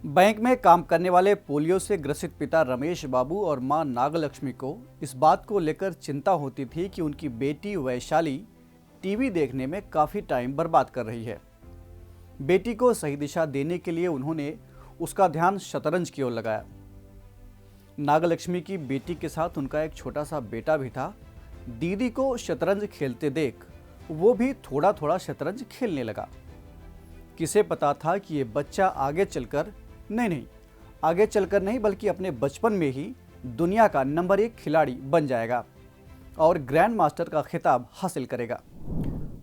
Bank में काम करने वाले पोलियो से ग्रसित पिता रमेश बाबू और मां नागलक्ष्मी को इस बात को लेकर चिंता होती थी कि उनकी बेटी वैशाली टीवी देखने में काफ़ी टाइम बर्बाद कर रही है। बेटी को सही दिशा देने के लिए उन्होंने उसका ध्यान शतरंज की ओर लगाया। नागलक्ष्मी की बेटी के साथ उनका एक छोटा सा बेटा भी था। दीदी को शतरंज खेलते देख वो भी थोड़ा थोड़ा शतरंज खेलने लगा। किसे पता था कि ये बच्चा आगे चलकर नहीं बल्कि अपने बचपन में ही दुनिया का नंबर 1 खिलाड़ी बन जाएगा और ग्रैंड मास्टर का खिताब हासिल करेगा।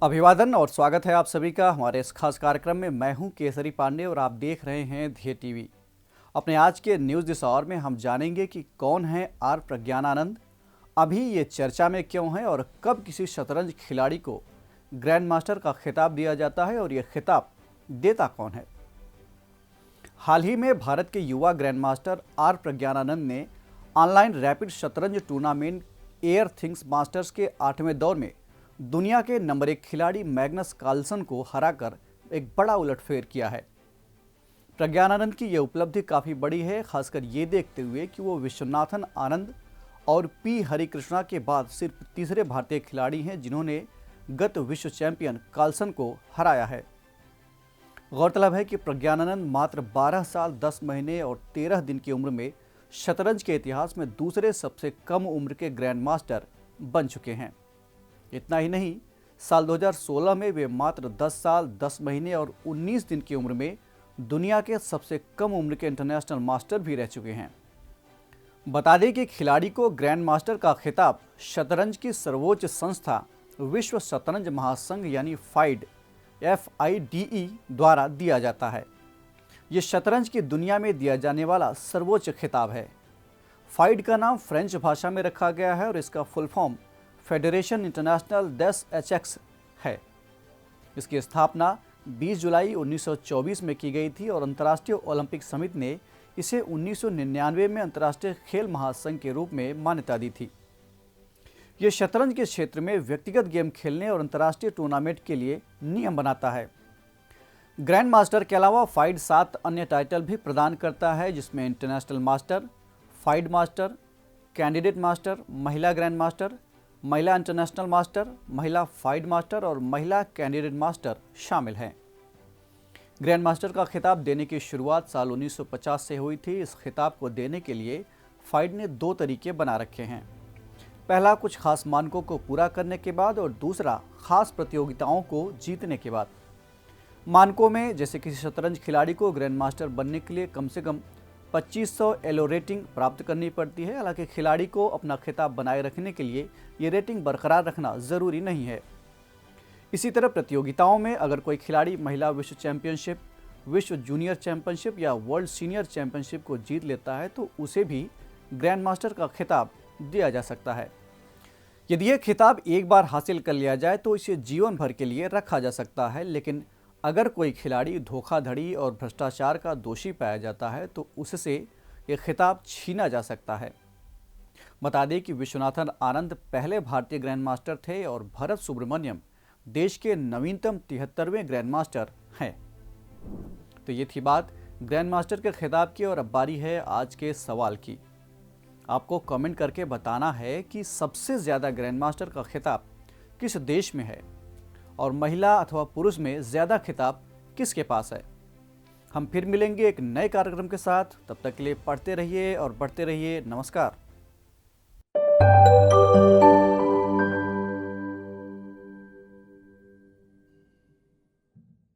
अभिवादन और स्वागत है आप सभी का हमारे इस खास कार्यक्रम में। मैं हूं केसरी पांडे और आप देख रहे हैं ध्येय टीवी। अपने आज के न्यूज़ दिस आवर में हम जानेंगे कि कौन है आर प्रज्ञानानंद, अभी ये चर्चा में क्यों है और कब किसी शतरंज खिलाड़ी को ग्रैंड मास्टर का खिताब दिया जाता है और ये खिताब देता कौन है। हाल ही में भारत के युवा ग्रैंड मास्टर आर प्रज्ञानानंद ने ऑनलाइन रैपिड शतरंज टूर्नामेंट एयर थिंग्स मास्टर्स के 8वें दौर में दुनिया के नंबर 1 खिलाड़ी मैग्नस कार्लसन को हराकर एक बड़ा उलटफेर किया है। प्रज्ञानानंद की यह उपलब्धि काफ़ी बड़ी है, खासकर ये देखते हुए कि वो विश्वनाथन आनंद और पी हरिकृष्णा के बाद सिर्फ तीसरे भारतीय खिलाड़ी हैं जिन्होंने गत विश्व चैंपियन कार्लसन को हराया है। गौरतलब है कि प्रज्ञानानंद मात्र 12 साल 10 महीने और 13 दिन की उम्र में शतरंज के इतिहास में दूसरे सबसे कम उम्र के ग्रैंड मास्टर बन चुके हैं। इतना ही नहीं, साल 2016 में वे मात्र 10 साल 10 महीने और 19 दिन की उम्र में दुनिया के सबसे कम उम्र के इंटरनेशनल मास्टर भी रह चुके हैं। बता दें कि खिलाड़ी को ग्रैंड मास्टर का खिताब शतरंज की सर्वोच्च संस्था विश्व शतरंज महासंघ यानी FIDE द्वारा दिया जाता है। ये शतरंज की दुनिया में दिया जाने वाला सर्वोच्च खिताब है। फाइड का नाम फ्रेंच भाषा में रखा गया है और इसका फुल फॉर्म फेडरेशन इंटरनेशनल डेस HX है। इसकी स्थापना 20 जुलाई 1924 में की गई थी और अंतर्राष्ट्रीय ओलंपिक समिति ने इसे 1999 में अंतर्राष्ट्रीय खेल महासंघ के रूप में मान्यता दी थी। यह शतरंज के क्षेत्र में व्यक्तिगत गेम खेलने और अंतर्राष्ट्रीय टूर्नामेंट के लिए नियम बनाता है। ग्रैंड मास्टर के अलावा फाइड 7 अन्य टाइटल भी प्रदान करता है, जिसमें international master, FIDE master, candidate master, महिला ग्रैंड मास्टर, महिला इंटरनेशनल मास्टर, महिला फाइड मास्टर और महिला कैंडिडेट मास्टर शामिल हैं। ग्रैंड मास्टर का खिताब देने की शुरुआत साल 1950 से हुई थी। इस खिताब को देने के लिए फाइड ने 2 तरीके बना रखे हैं। पहला कुछ खास मानकों को पूरा करने के बाद और दूसरा खास प्रतियोगिताओं को जीतने के बाद। मानकों में जैसे किसी शतरंज खिलाड़ी को ग्रैंड मास्टर बनने के लिए कम से कम 2500 एलो रेटिंग प्राप्त करनी पड़ती है। हालांकि खिलाड़ी को अपना खिताब बनाए रखने के लिए ये रेटिंग बरकरार रखना ज़रूरी नहीं है। इसी तरह प्रतियोगिताओं में अगर कोई खिलाड़ी महिला विश्व चैंपियनशिप, विश्व जूनियर चैंपियनशिप या वर्ल्ड सीनियर चैंपियनशिप को जीत लेता है तो उसे भी ग्रैंड मास्टर का खिताब दिया जा सकता है। यदि यह खिताब एक बार हासिल कर लिया जाए तो इसे जीवन भर के लिए रखा जा सकता है, लेकिन अगर कोई खिलाड़ी धोखाधड़ी और भ्रष्टाचार का दोषी पाया जाता है तो उससे यह खिताब छीना जा सकता है। बता दें कि विश्वनाथन आनंद पहले भारतीय ग्रैंड मास्टर थे और भरत सुब्रमण्यम देश के नवीनतम 73वें ग्रैंड मास्टर हैं। तो ये थी बात ग्रैंड मास्टर के खिताब की और अब बारी है आज के सवाल की। आपको कमेंट करके बताना है कि सबसे ज़्यादा ग्रैंड मास्टर का खिताब किस देश में है और महिला अथवा पुरुष में ज़्यादा खिताब किसके पास है। हम फिर मिलेंगे एक नए कार्यक्रम के साथ। तब तक के लिए पढ़ते रहिए और बढ़ते रहिए। नमस्कार।